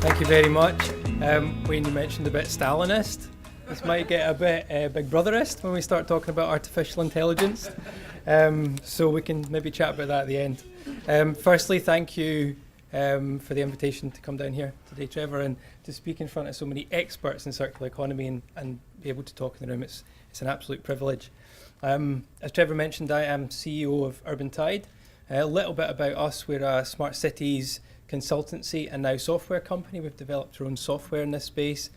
Thank you very much. Wayne, you mentioned a bit Stalinist. This might get a bit Big Brotherist when we start talking about artificial intelligence. So we can maybe chat about that at the end. Firstly, thank you for the invitation to come down here today, Trevor, and to speak in front of so many experts in circular economy and be able to talk in the room. It's an absolute privilege. As Trevor mentioned, I am CEO of Urban Tide. A little bit about us: we're a smart cities consultancy and now software company. We've developed our own software in this space.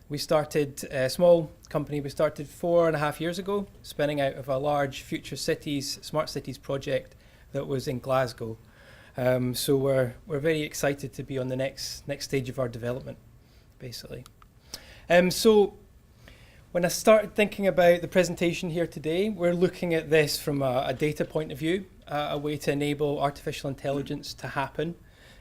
We started a small company. We started 4.5 years ago, spinning out of a large Future Cities, Smart Cities project that was in Glasgow. So we're very excited to be on the next stage of our development, basically. So when I started thinking about the presentation here today, we're looking at this from a data point of view, a way to enable artificial intelligence to happen.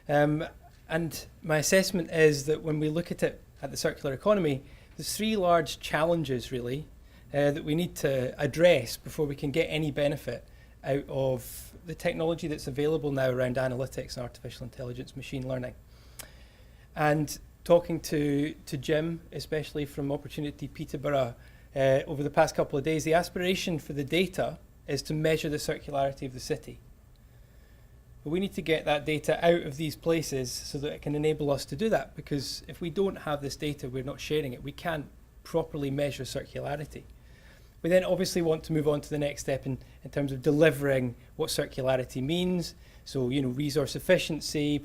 And my assessment is that when we look at it at the circular economy, there's three large challenges really that we need to address before we can get any benefit out of the technology that's available now around analytics and artificial intelligence, machine learning. And talking to Jim, especially from Opportunity Peterborough, over the past couple of days, the aspiration for the data is to measure the circularity of the city. But we need to get that data out of these places so that it can enable us to do that, because if we don't have this data, we're not sharing it, we can't properly measure circularity. We then obviously want to move on to the next step in terms of delivering what circularity means. So, resource efficiency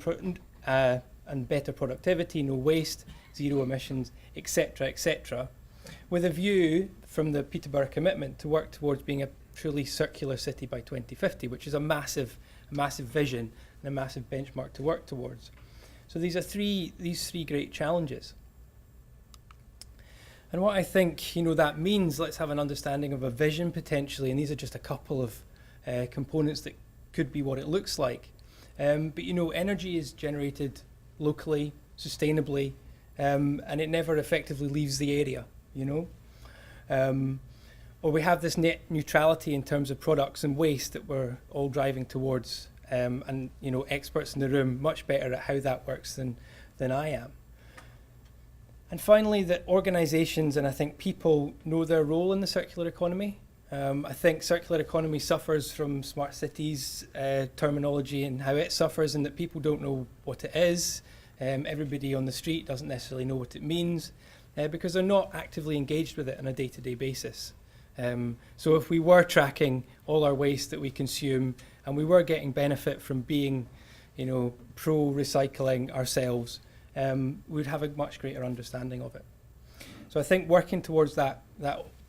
and better productivity, no waste, zero emissions, etc., with a view from the Peterborough commitment to work towards being a truly circular city by 2050, which is a massive vision and a massive benchmark to work towards. So these three great challenges. And what I think that means, let's have an understanding of a vision potentially, and these are just a couple of components that could be what it looks like. But energy is generated locally, sustainably, and it never effectively leaves the area, Or we have this net neutrality in terms of products and waste that we're all driving towards, and experts in the room much better at how that works than I am. And finally, that organisations and I think people know their role in the circular economy. I think circular economy suffers from smart cities terminology and how it suffers, and that people don't know what it is. Everybody on the street doesn't necessarily know what it means because they're not actively engaged with it on a day-to-day basis. So if we were tracking all our waste that we consume and we were getting benefit from being, pro-recycling ourselves, we'd have a much greater understanding of it. So I think working towards that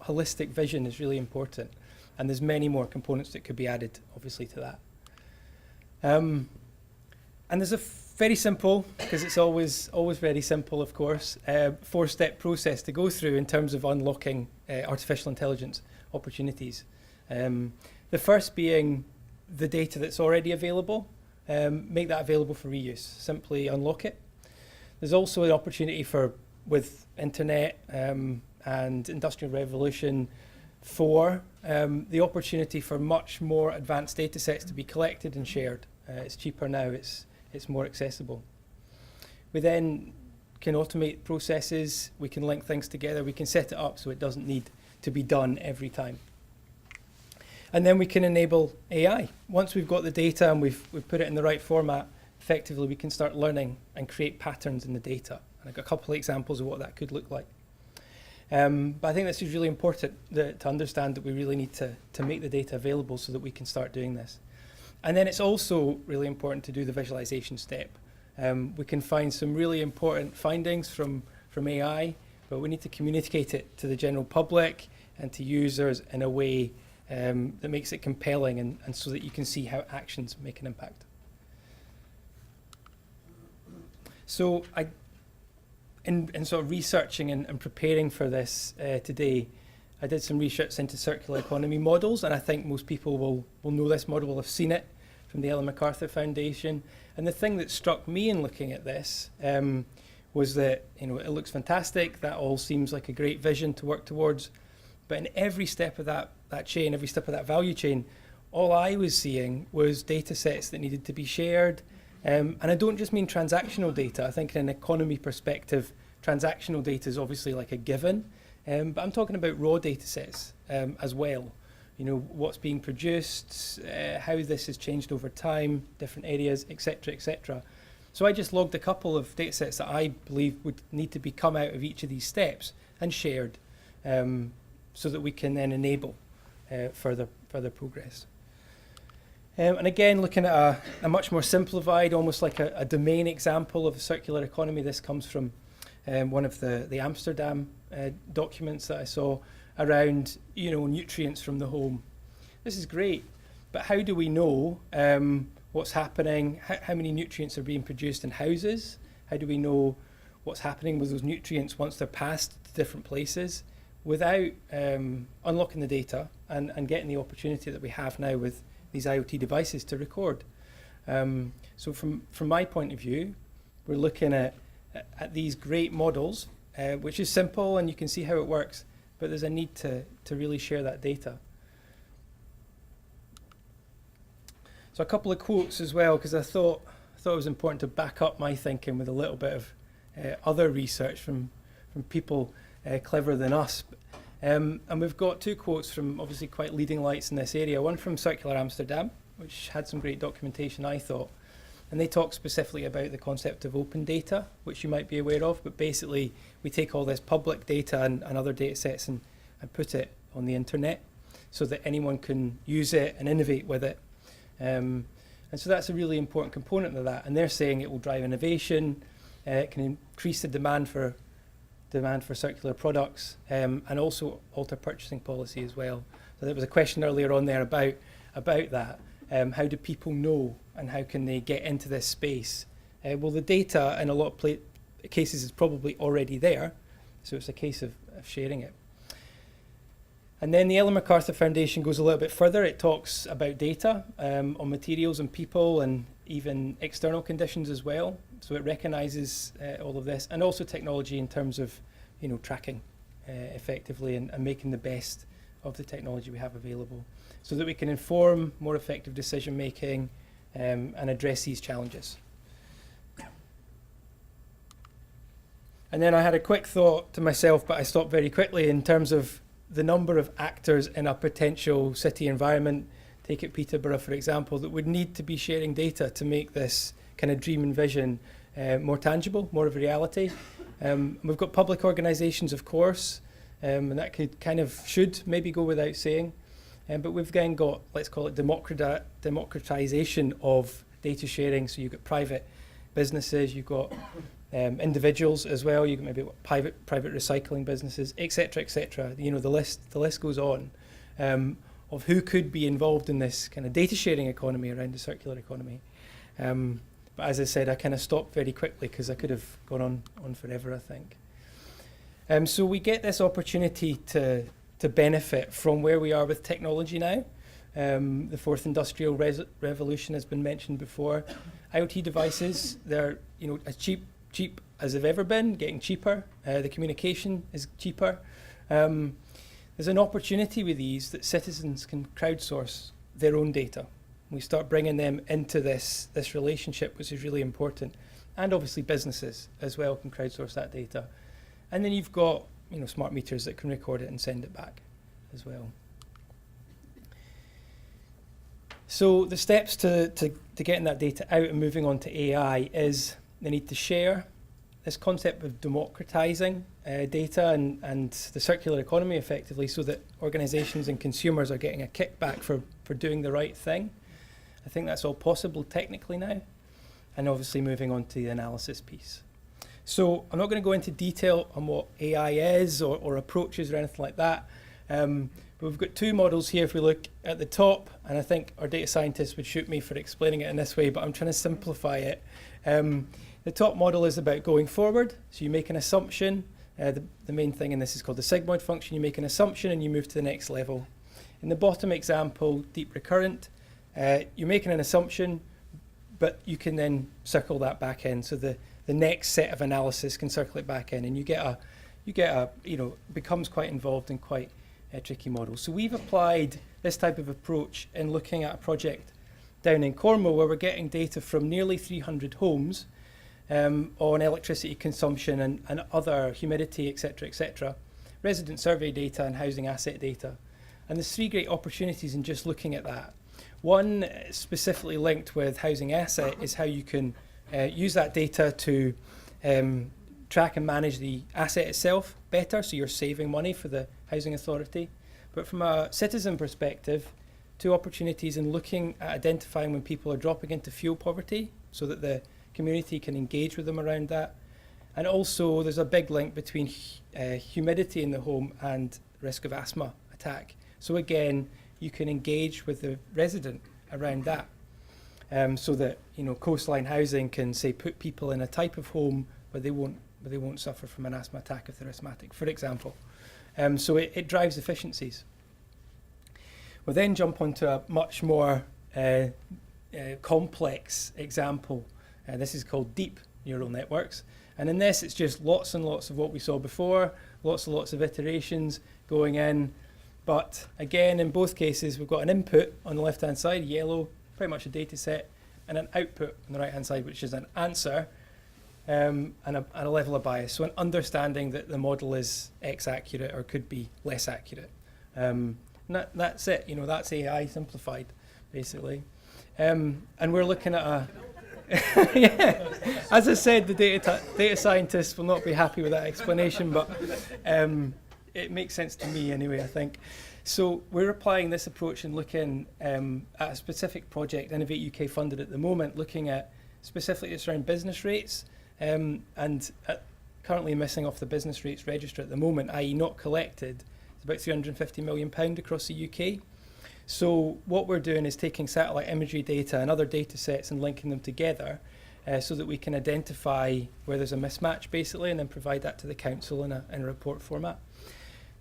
holistic vision is really important, and there's many more components that could be added, obviously, to that. And there's a very simple, because it's always very simple, of course, 4-step process to go through in terms of unlocking artificial intelligence opportunities. The first being the data that's already available, make that available for reuse, simply unlock it. There's also an opportunity with internet and Industrial Revolution 4, the opportunity for much more advanced data sets to be collected and shared. It's cheaper now, it's more accessible. We then can automate processes, we can link things together, we can set it up so it doesn't need to be done every time. And then we can enable AI. Once we've got the data and we've put it in the right format, effectively we can start learning and create patterns in the data. And I've got a couple of examples of what that could look like. But I think this is really important to understand that we really need to make the data available so that we can start doing this. And then it's also really important to do the visualization step. We can find some really important findings from AI, but we need to communicate it to the general public and to users in a way that makes it compelling and so that you can see how actions make an impact. So in sort of researching and preparing for this today, I did some research into circular economy models, and I think most people will know this model, will have seen it from the Ellen MacArthur Foundation. And the thing that struck me in looking at this was that it looks fantastic, that all seems like a great vision to work towards, but in every step of that chain, every step of that value chain, all I was seeing was data sets that needed to be shared, And I don't just mean transactional data. I think in an economy perspective, transactional data is obviously like a given, but I'm talking about raw data sets as well. You know, what's being produced, how this has changed over time, different areas, etc., etc. So I just logged a couple of data sets that I believe would need to come out of each of these steps and shared, so that we can then enable further progress. And again, looking at a much more simplified, almost like a domain example of a circular economy. This comes from one of the Amsterdam documents that I saw around, you know, nutrients from the home. This is great, but how do we know what's happening? How many nutrients are being produced in houses? How do we know what's happening with those nutrients once they're passed to different places without unlocking the data and getting the opportunity that we have now with these IoT devices to record? So from my point of view, we're looking at these great models, which is simple and you can see how it works, but there's a need to really share that data. So a couple of quotes as well, because I thought it was important to back up my thinking with a little bit of other research from people cleverer than us. And we've got two quotes from obviously quite leading lights in this area. One from Circular Amsterdam, which had some great documentation, I thought. And they talk specifically about the concept of open data, which you might be aware of. But basically, we take all this public data and other data sets and put it on the internet so that anyone can use it and innovate with it. And so that's a really important component of that. And they're saying it will drive innovation, it can increase the demand for circular products, and also alter purchasing policy as well. So there was a question earlier on there about that. How do people know and how can they get into this space? Well, the data in a lot of cases is probably already there, so it's a case of sharing it. And then the Ellen MacArthur Foundation goes a little bit further. It talks about data on materials and people and even external conditions as well. So it recognises all of this, and also technology in terms of, you know, tracking effectively and making the best of the technology we have available, so that we can inform more effective decision making and address these challenges. And then I had a quick thought to myself, but I stopped very quickly in terms of the number of actors in a potential city environment. Take it Peterborough, for example, that would need to be sharing data to make this kind of dream and vision more tangible, more of a reality. We've got public organisations, of course, and that should maybe go without saying. But we've then got, let's call it democratisation of data sharing. So you've got private businesses, you've got individuals as well, you've got maybe private recycling businesses, etc., etc. You know, the list goes on of who could be involved in this kind of data sharing economy around the circular economy. But as I said, I kind of stopped very quickly because I could have gone on forever, I think. So we get this opportunity to benefit from where we are with technology now. The fourth industrial revolution has been mentioned before. IoT devices, they're, you know, as cheap as they've ever been, getting cheaper. The communication is cheaper. There's an opportunity with these that citizens can crowdsource their own data. We start bringing them into this relationship, which is really important. And obviously businesses as well can crowdsource that data. And then you've got, you know, smart meters that can record it and send it back as well. So the steps to getting that data out and moving on to AI is the need to share this concept of democratizing data and the circular economy effectively, so that organizations and consumers are getting a kickback for doing the right thing. I think that's all possible technically now. And obviously moving on to the analysis piece. So I'm not going to go into detail on what AI is or approaches or anything like that. But we've got two models here if we look at the top, and I think our data scientists would shoot me for explaining it in this way, but I'm trying to simplify it. The top model is about going forward. So you make an assumption. The main thing in this is called the sigmoid function. You make an assumption and you move to the next level. In the bottom example, deep recurrent, you're making an assumption, but you can then circle that back in. So the next set of analysis can circle it back in, and you get a you know, becomes quite involved and quite a tricky model. So we've applied this type of approach in looking at a project down in Cornwall, where we're getting data from nearly 300 homes on electricity consumption and other humidity, etc., resident survey data and housing asset data. And there's 3 great opportunities in just looking at that. One specifically linked with housing asset is how you can use that data to track and manage the asset itself better, so you're saving money for the housing authority. But from a citizen perspective, 2 opportunities in looking at identifying when people are dropping into fuel poverty, so that the community can engage with them around that. And also there's a big link between humidity in the home and risk of asthma attack. So again, you can engage with the resident around that, so that coastline housing can say put people in a type of home where they won't suffer from an asthma attack if they're asthmatic, for example. So it drives efficiencies. We'll then jump onto a much more complex example. This is called deep neural networks. And in this, it's just lots and lots of what we saw before, lots and lots of iterations going in. But again, in both cases, we've got an input on the left-hand side, yellow, pretty much a data set, and an output on the right-hand side, which is an answer and a level of bias. So an understanding that the model is X accurate or could be less accurate. That's it, that's AI simplified, basically. And we're looking at a... yeah, as I said, the data scientists will not be happy with that explanation, but it makes sense to me anyway, I think. So we're applying this approach and looking at a specific project, Innovate UK funded at the moment, looking at specifically it's around business rates and currently missing off the business rates register at the moment, i.e. not collected. It's about £350 million across the UK. So what we're doing is taking satellite imagery data and other data sets and linking them together so that we can identify where there's a mismatch, basically, and then provide that to the council in a report format.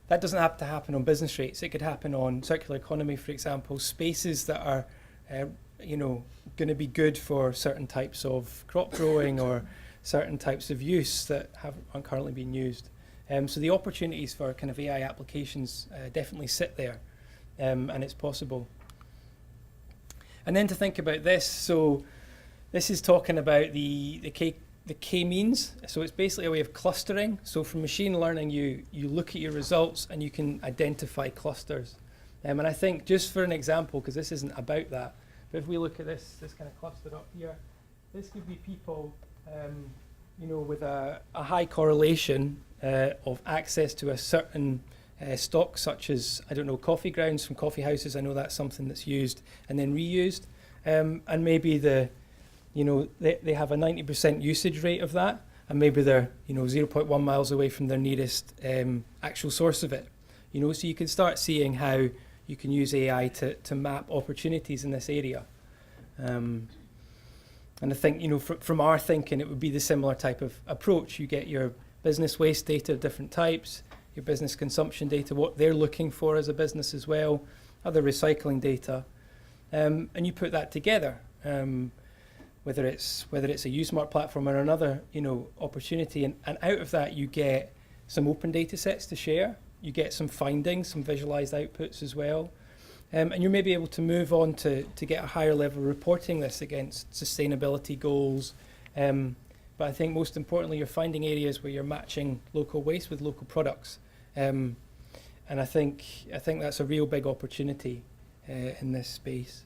That doesn't have to happen on business rates. It could happen on circular economy, for example, spaces that are going to be good for certain types of crop growing or certain types of use that aren't currently being used. So the opportunities for kind of AI applications definitely sit there. And it's possible. And then to think about this, so this is talking about the k-means. So it's basically a way of clustering. So from machine learning, you look at your results and you can identify clusters. And I think just for an example, because this isn't about that, but if we look at this kind of cluster up here, this could be people with a high correlation of access to a certain stock, such as, I don't know, coffee grounds from coffee houses. I know that's something that's used and then reused. And maybe they have a 90% usage rate of that, and maybe they're 0.1 miles away from their nearest actual source of it. So you can start seeing how you can use AI to map opportunities in this area. And I think, from our thinking, it would be the similar type of approach. You get your business waste data of different types, your business consumption data, what they're looking for as a business as well, other recycling data, and you put that together, whether it's a Usmart platform or another opportunity, and out of that you get some open data sets to share, you get some findings, some visualized outputs as well, and you're maybe able to move on to get a higher level of reporting this against sustainability goals. But I think most importantly, you're finding areas where you're matching local waste with local products. And I think that's a real big opportunity in this space.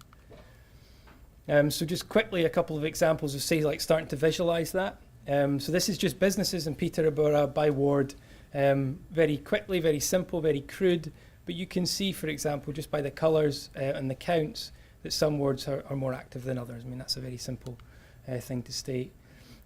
So just quickly, a couple of examples of, say, like starting to visualize that. So this is just businesses in Peterborough by ward. Very quickly, very simple, very crude. But you can see, for example, just by the colours and the counts, that some wards are more active than others. I mean, that's a very simple thing to state.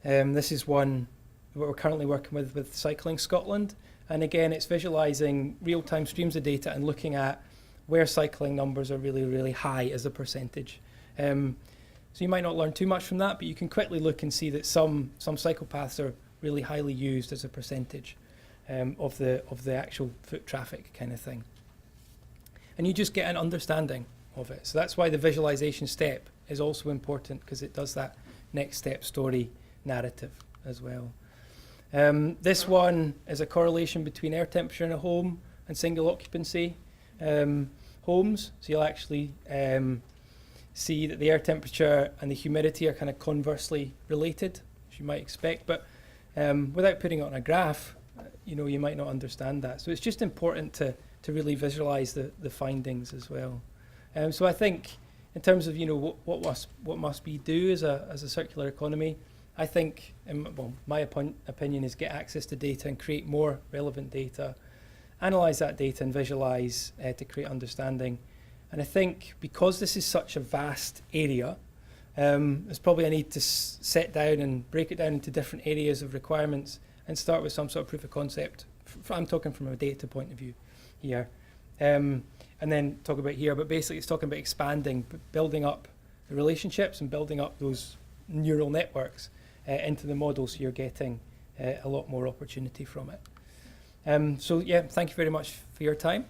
This is one what we're currently working with Cycling Scotland. And again, it's visualising real-time streams of data and looking at where cycling numbers are really, really high as a percentage. So you might not learn too much from that, but you can quickly look and see that some cycle paths are really highly used as a percentage of the actual foot traffic kind of thing. And you just get an understanding of it. So that's why the visualisation step is also important, because it does that next step story narrative as well. This one is a correlation between air temperature in a home and single occupancy homes. So you'll actually see that the air temperature and the humidity are kind of conversely related, as you might expect, but without putting it on a graph, you might not understand that. So it's just important to really visualize the findings as well. So I think in terms of what must we do as a circular economy, I think, my opinion is get access to data and create more relevant data, analyze that data and visualize to create understanding. And I think because this is such a vast area, there's probably a need to set down and break it down into different areas of requirements and start with some sort of proof of concept. I'm talking from a data point of view here. And then talk about here, but basically it's talking about expanding, building up the relationships and building up those neural networks into the model, so you're getting a lot more opportunity from it. So yeah, thank you very much for your time.